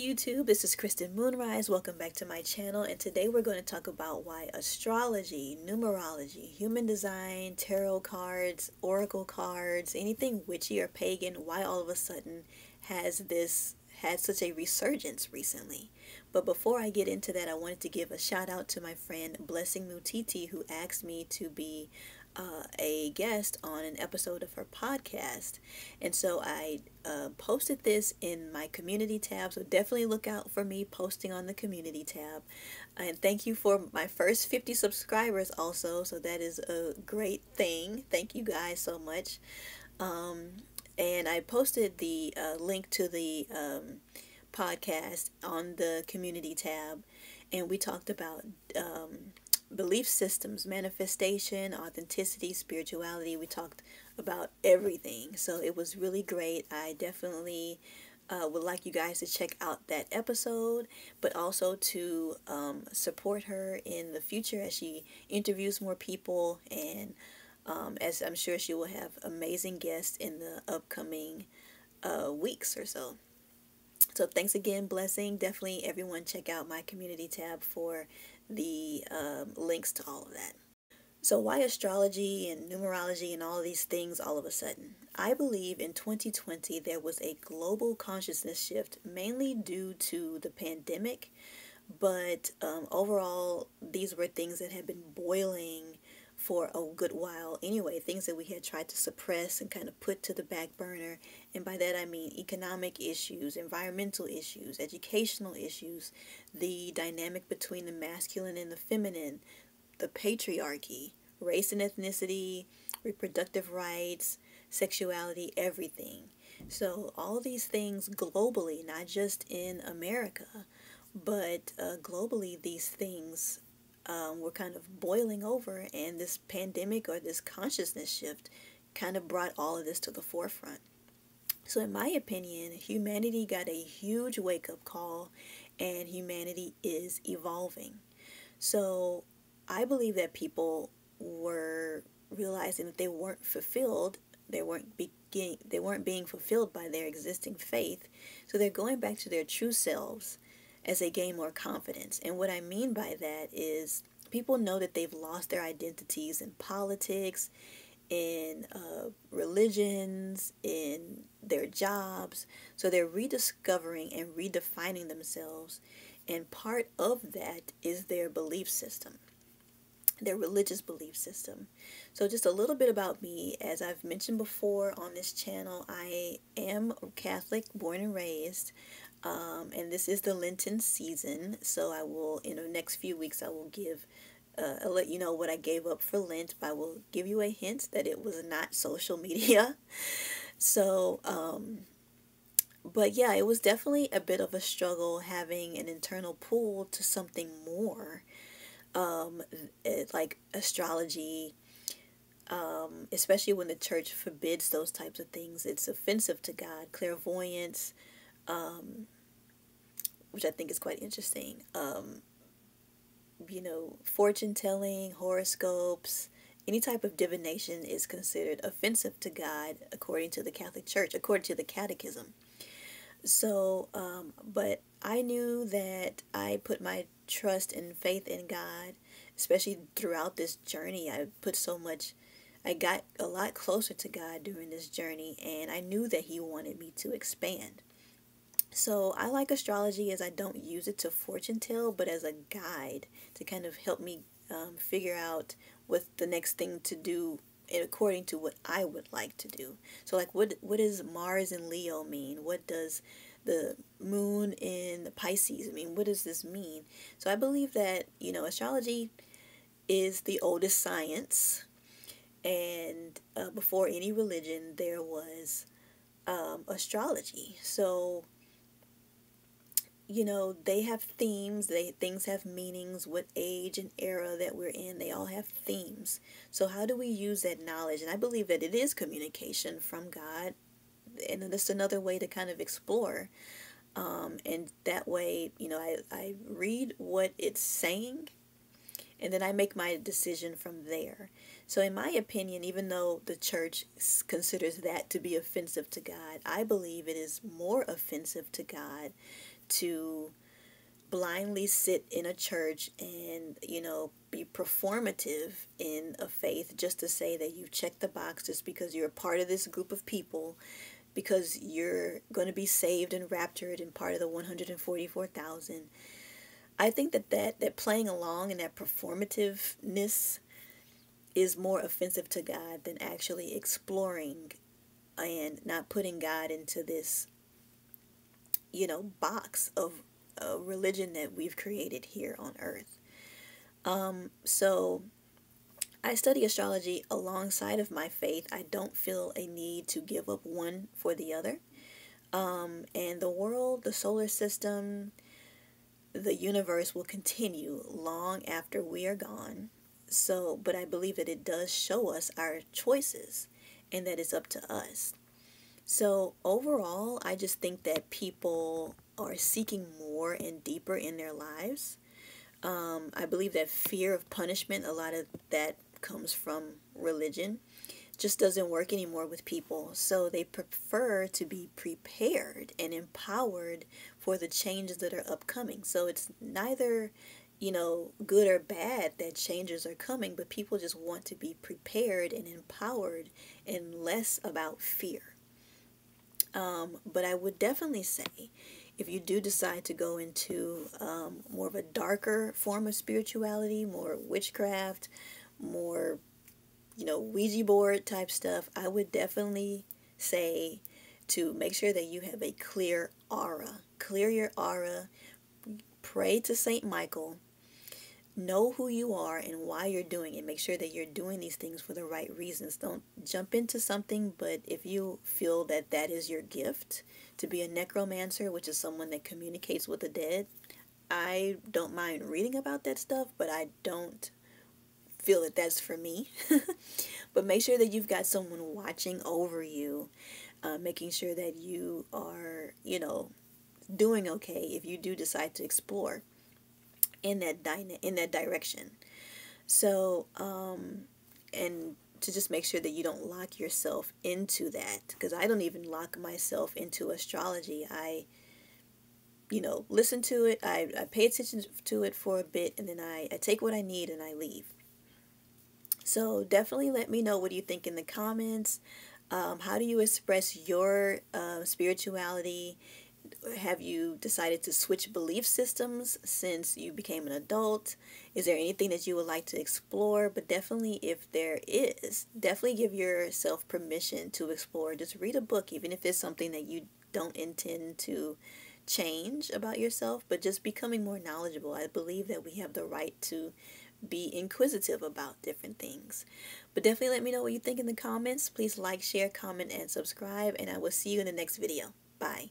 YouTube, this is Kristen Moonrise. Welcome back to my channel, and today we're going to talk about why astrology, numerology, human design, tarot cards, oracle cards, anything witchy or pagan, why all of a sudden had such a resurgence recently. But before I get into that, I wanted to give a shout out to my friend Blessing Mutiti, who asked me to be a guest on an episode of her podcast. And so I posted this in my community tab, so definitely look out for me posting on the community tab. And thank you for my first 50 subscribers also, so that is a great thing. Thank you guys so much. And I posted the link to the podcast on the community tab, and we talked about belief systems, manifestation, authenticity, spirituality. We talked about everything, so it was really great. I definitely would like you guys to check out that episode, but also to support her in the future as she interviews more people, and as I'm sure she will have amazing guests in the upcoming weeks or so. So thanks again, Blessing. Definitely everyone check out my community tab for the links to all of that. So why astrology and numerology and all of these things all of a sudden? I believe in 2020 there was a global consciousness shift, mainly due to the pandemic, but overall these were things that had been boiling for a good while anyway, things that we had tried to suppress and kind of put to the back burner. And by that I mean economic issues, environmental issues, educational issues, the dynamic between the masculine and the feminine, the patriarchy, race and ethnicity, reproductive rights, sexuality, everything. So all these things globally, not just in America, but globally, these things were kind of boiling over, and this pandemic or this consciousness shift kind of brought all of this to the forefront. So in my opinion, humanity got a huge wake-up call, and humanity is evolving. So I believe that people were realizing that they weren't fulfilled, they weren't being fulfilled by their existing faith, so they're going back to their true selves as they gain more confidence. And what I mean by that is people know that they've lost their identities in politics, in religions, in their jobs. So they're rediscovering and redefining themselves. And part of that is their belief system, their religious belief system. So just a little bit about me. As I've mentioned before on this channel, I am Catholic, born and raised. And this is the Lenten season, so I will, in the next few weeks, I will give, I'll let you know what I gave up for Lent, but I will give you a hint that it was not social media. So, but yeah, it was definitely a bit of a struggle having an internal pull to something more, like astrology, especially when the church forbids those types of things. It's offensive to God. Clairvoyance, which I think is quite interesting. Fortune telling, horoscopes, any type of divination is considered offensive to God according to the Catholic Church, according to the Catechism. So, but I knew that I put my trust and faith in God, especially throughout this journey. I got a lot closer to God during this journey, and I knew that He wanted me to expand. So I like astrology as I don't use it to fortune tell, but as a guide to kind of help me figure out what the next thing to do according to what I would like to do. So like what does Mars in Leo mean? What does the moon in the Pisces mean? What does this mean? So I believe that, astrology is the oldest science, and before any religion there was astrology. So they have themes, things have meanings. What age and era that we're in, they all have themes. So how do we use that knowledge? And I believe that it is communication from God, and that's another way to kind of explore. And that way, I read what it's saying, and then I make my decision from there. So in my opinion, even though the church considers that to be offensive to God, I believe it is more offensive to God to blindly sit in a church and, be performative in a faith just to say that you've checked the box just because you're a part of this group of people, because you're going to be saved and raptured and part of the 144,000. I think that playing along and that performativeness is more offensive to God than actually exploring and not putting God into this, box of a religion that we've created here on earth. So I study astrology alongside of my faith. I don't feel a need to give up one for the other. And the world, the solar system, the universe will continue long after we are gone. So, but I believe that it does show us our choices and that it's up to us. So overall, I just think that people are seeking more and deeper in their lives. I believe that fear of punishment, a lot of that comes from religion, just doesn't work anymore with people. So they prefer to be prepared and empowered for the changes that are upcoming. So it's neither, good or bad that changes are coming, but people just want to be prepared and empowered and less about fear. But I would definitely say, if you do decide to go into more of a darker form of spirituality, more witchcraft, more, Ouija board type stuff, I would definitely say to make sure that you have a clear aura. Clear your aura, pray to Saint Michael, know who you are and why you're doing it. Make sure that you're doing these things for the right reasons. Don't jump into something, but if you feel that that is your gift, to be a necromancer, which is someone that communicates with the dead, I don't mind reading about that stuff, but I don't feel that that's for me. But make sure that you've got someone watching over you, making sure that you are, doing okay if you do decide to explore in that direction. So, and to just make sure that you don't lock yourself into that, because I don't even lock myself into astrology. I, listen to it, I pay attention to it for a bit, and then I take what I need and I leave. So definitely let me know what you think in the comments. How do you express your spirituality? Have you decided to switch belief systems since you became an adult? Is there anything that you would like to explore? But definitely, if there is, definitely give yourself permission to explore. Just read a book, even if it's something that you don't intend to change about yourself, but just becoming more knowledgeable. I believe that we have the right to be inquisitive about different things. But definitely let me know what you think in the comments. Please like, share, comment, and subscribe, and I will see you in the next video. Bye.